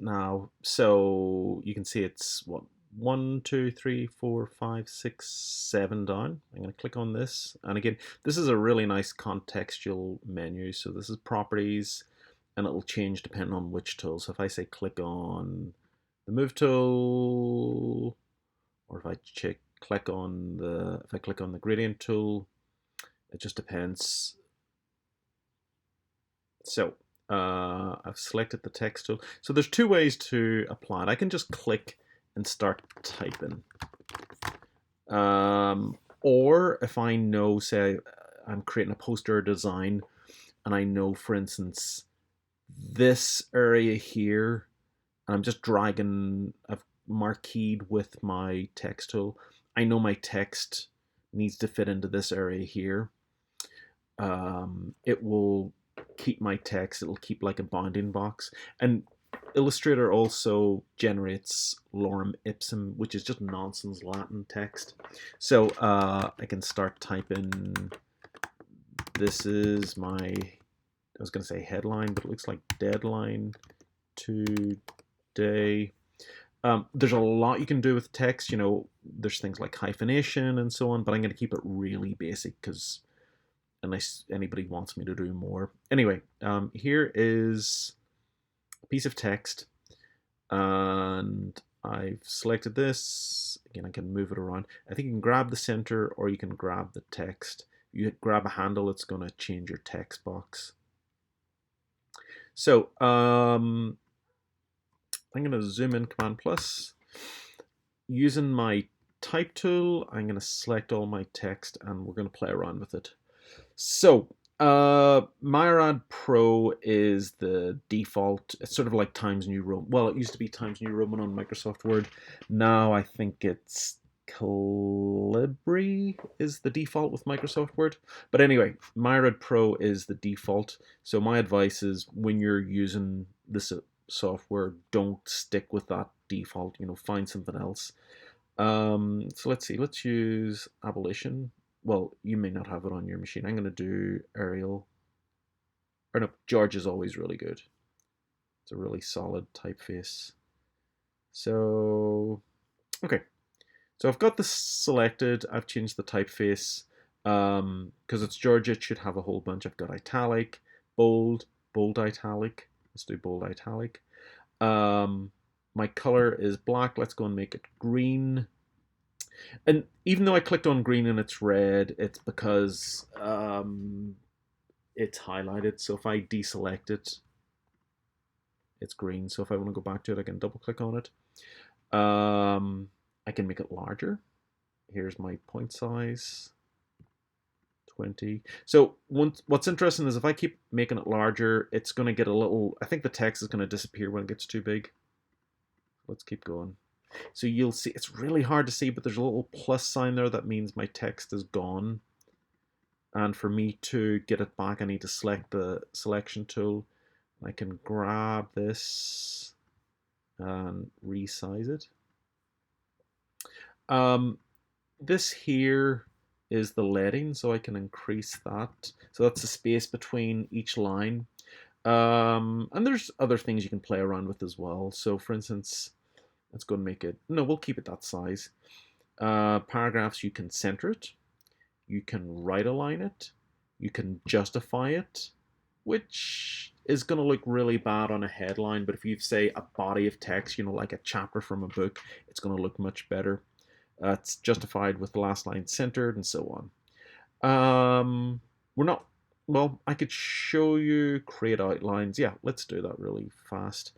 now. So you can see it's what, one, two, three, four, five, six, seven down. I'm going to click on this. And again, this is a really nice contextual menu. So this is properties and it'll change depending on which tool. So if I say click on the move tool, or if I if I click on the gradient tool, it just depends. So I've selected the text tool. So there's two ways to apply it. I can just click and start typing. Or if I know, say, I'm creating a poster or design, and I know, for instance, this area here, and I'm just dragging, I've marqueed with my text tool. I know my text needs to fit into this area here. It will keep my text, it'll keep like a bounding box. And Illustrator also generates lorem ipsum, which is just nonsense Latin text. So I can start typing, this is my, I was going to say headline, but it looks like deadline today. There's a lot you can do with text. There's things like hyphenation and so on, but I'm going to keep it really basic because unless anybody wants me to do more. Anyway, here is a piece of text, and I've selected this. Again, I can move it around. I think you can grab the center or you can grab the text. You grab a handle, it's going to change your text box. So I'm going to zoom in, Command plus. Using my type tool, I'm going to select all my text and we're going to play around with it. So Myriad Pro is the default. It's sort of like Times New Roman. Well, it used to be Times New Roman on Microsoft Word. Now I think it's Calibri is the default with Microsoft Word. But anyway, Myriad Pro is the default. So my advice is when you're using this software, don't stick with that default. Find something else. So let's see. Let's use Abolition. Well, you may not have it on your machine. I'm going to do Arial. Or no, George is always really good. It's a really solid typeface. So, okay. So I've got this selected. I've changed the typeface. Because it's George, it should have a whole bunch. I've got italic, bold, bold italic. Let's do bold italic. My color is black. Let's go and make it green. And even though I clicked on green and it's red, it's because it's highlighted. So if I deselect it, it's green. So if I want to go back to it, I can double click on it. I can make it larger. Here's my point size, 20. So what's interesting is if I keep making it larger, it's going to get a little, I think the text is going to disappear when it gets too big. Let's keep going. So you'll see, it's really hard to see, but there's a little plus sign there that means my text is gone. And for me to get it back, I need to select the selection tool. I can grab this and resize it. This here is the leading, so I can increase that. So that's the space between each line. And there's other things you can play around with as well. So for instance, let's go and make it, no, we'll keep it that size. Paragraphs, you can center it. You can right align it. You can justify it, which is going to look really bad on a headline. But if you say a body of text, like a chapter from a book, it's going to look much better. It's justified with the last line centered and so on. We're not, well, I could show you create outlines. Yeah, let's do that really fast.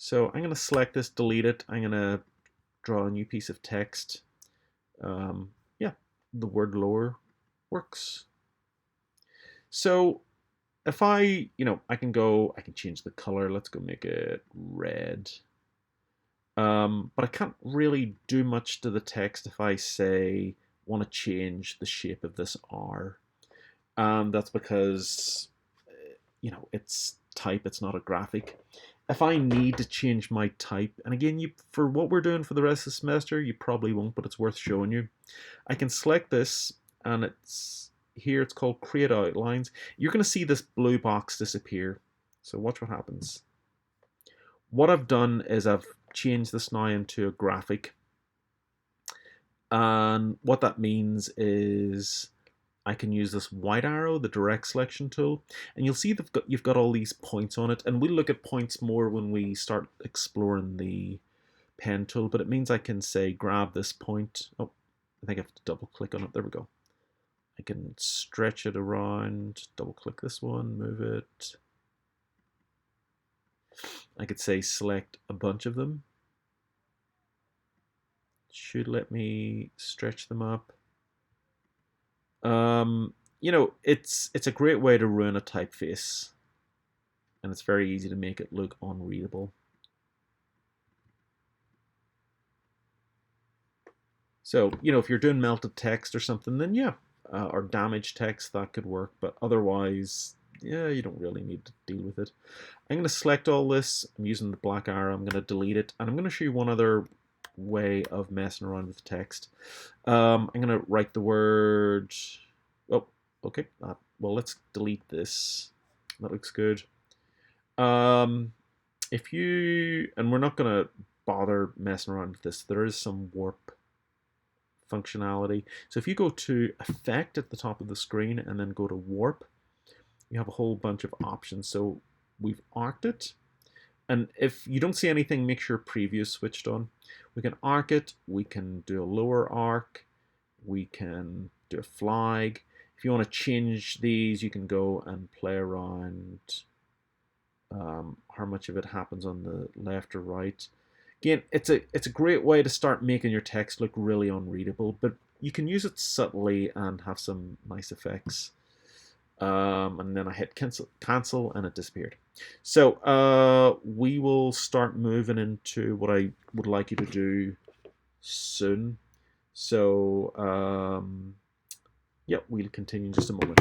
So I'm going to select this, delete it. I'm going to draw a new piece of text. Yeah, the word lower works. So if I can change the color. Let's go make it red. But I can't really do much to the text if I say want to change the shape of this R. That's because it's type, it's not a graphic. If I need to change my type, and again, for what we're doing for the rest of the semester, you probably won't, but it's worth showing you. I can select this, and it's called Create Outlines. You're going to see this blue box disappear. So watch what happens. What I've done is I've changed this now into a graphic. And what that means is I can use this white arrow, the direct selection tool, and you'll see that you've got all these points on it. And we'll look at points more when we start exploring the pen tool, but it means I can say grab this point. Oh, I think I have to double click on it. There we go. I can stretch it around, double click this one, move it. I could say select a bunch of them. Should let me stretch them up. You know, it's a great way to ruin a typeface, and it's very easy to make it look unreadable. So, you know, if you're doing melted text or something, then yeah, or damaged text, that could work. But otherwise, yeah, you don't really need to deal with it. I'm going to select all this. I'm using the black arrow. I'm going to delete it. And I'm going to show you one other way of messing around with text. I'm going to write the word. Oh, okay. Well, let's delete this. That looks good. If you, and we're not going to bother messing around with this, there is some warp functionality. So if you go to Effect at the top of the screen and then go to Warp, you have a whole bunch of options. So we've arced it. And if you don't see anything, make sure Preview is switched on. We can arc it. We can do a lower arc. We can do a flag. If you want to change these, you can go and play around how much of it happens on the left or right. Again, it's a great way to start making your text look really unreadable, but you can use it subtly and have some nice effects. And then I hit cancel and it disappeared. So we will start moving into what I would like you to do soon. So yeah, we'll continue in just a moment.